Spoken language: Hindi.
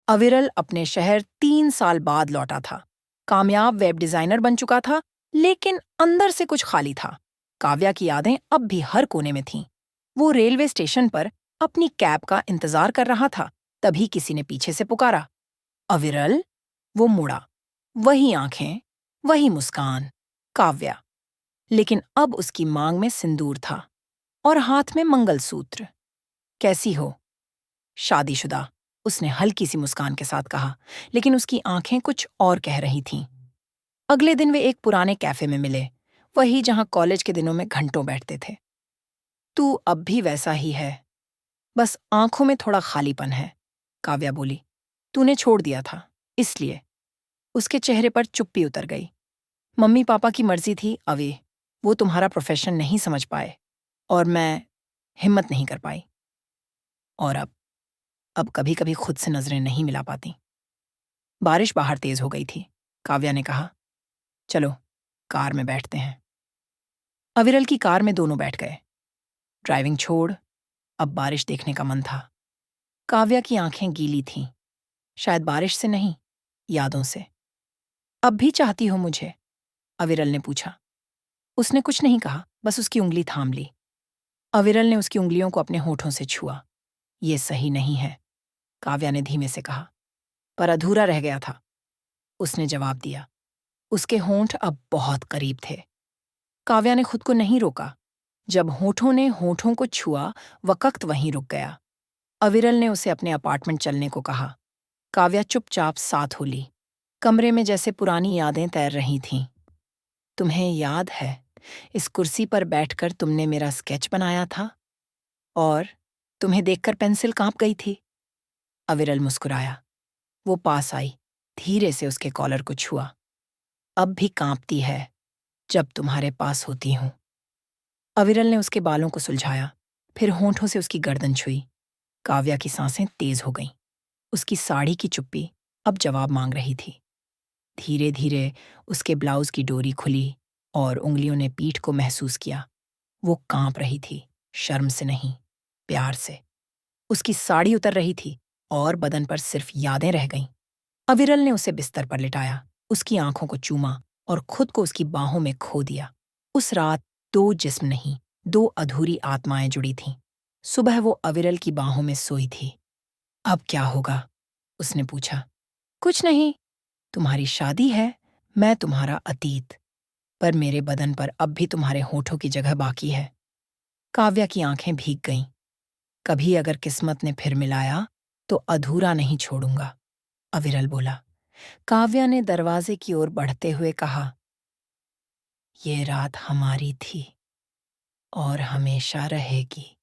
अविरल अपने शहर 3 साल बाद लौटा था। कामयाब वेब डिजाइनर बन चुका था, लेकिन अंदर से कुछ खाली था। काव्या की यादें अब भी हर कोने में थीं। वो रेलवे स्टेशन पर अपनी कैब का इंतजार कर रहा था, तभी किसी ने पीछे से पुकारा, अविरल। वो मुड़ा। वही आंखें, वही मुस्कान, काव्या। लेकिन अब उसकी मांग में सिंदूर था और हाथ में मंगलसूत्र। कैसी हो? शादीशुदा, उसने हल्की सी मुस्कान के साथ कहा, लेकिन उसकी आंखें कुछ और कह रही थीं। अगले दिन वे एक पुराने कैफे में मिले, वही जहां कॉलेज के दिनों में घंटों बैठते थे। तू अब भी वैसा ही है, बस आंखों में थोड़ा खालीपन है, काव्या बोली। तूने छोड़ दिया था, इसलिए। उसके चेहरे पर चुप्पी उतर गई। मम्मी पापा की मर्जी थी अवे, वो तुम्हारा प्रोफेशन नहीं समझ पाए, और मैं हिम्मत नहीं कर पाई। और अब कभी कभी खुद से नजरें नहीं मिला पाती। बारिश बाहर तेज हो गई थी। काव्या ने कहा, चलो कार में बैठते हैं। अविरल की कार में दोनों बैठ गए। ड्राइविंग छोड़, अब बारिश देखने का मन था। काव्या की आंखें गीली थीं, शायद बारिश से नहीं, यादों से। अब भी चाहती हो मुझे? अविरल ने पूछा। उसने कुछ नहीं कहा, बस उसकी उंगली थाम ली। अविरल ने उसकी उंगलियों को अपने होठों से छुआ। ये सही नहीं है, काव्या ने धीमे से कहा, पर अधूरा रह गया था। उसने जवाब दिया। उसके होंठ अब बहुत करीब थे। काव्या ने खुद को नहीं रोका। जब होठों ने होठों को छुआ, वक्त वहीं रुक गया। अविरल ने उसे अपने अपार्टमेंट चलने को कहा। काव्या चुपचाप साथ हो ली। कमरे में जैसे पुरानी यादें तैर रही थीं। तुम्हें याद है, इस कुर्सी पर बैठकर तुमने मेरा स्केच बनाया था, और तुम्हें देखकर पेंसिल कांप गई थी। अविरल मुस्कुराया। वो पास आई, धीरे से उसके कॉलर को छुआ। अब भी कांपती है जब तुम्हारे पास होती हूं। अविरल ने उसके बालों को सुलझाया, फिर होंठों से उसकी गर्दन छुई। काव्या की सांसें तेज हो गईं। उसकी साड़ी की चुप्पी अब जवाब मांग रही थी। धीरे धीरे उसके ब्लाउज की डोरी खुली और उंगलियों ने पीठ को महसूस किया। वो कांप रही थी, शर्म से नहीं, प्यार से। उसकी साड़ी उतर रही थी और बदन पर सिर्फ यादें रह गईं। अविरल ने उसे बिस्तर पर लिटाया, उसकी आंखों को चूमा और खुद को उसकी बाहों में खो दिया। उस रात दो जिस्म नहीं, दो अधूरी आत्माएं जुड़ी थीं। सुबह वो अविरल की बाहों में सोई थी। अब क्या होगा? उसने पूछा। कुछ नहीं, तुम्हारी शादी है, मैं तुम्हारा अतीत, पर मेरे बदन पर अब भी तुम्हारे होठों की जगह बाकी है। काव्या की आंखें भीग गईं। कभी अगर किस्मत ने फिर मिलाया, तो अधूरा नहीं छोड़ूंगा, अविरल बोला। काव्या ने दरवाजे की ओर बढ़ते हुए कहा, ये रात हमारी थी और हमेशा रहेगी।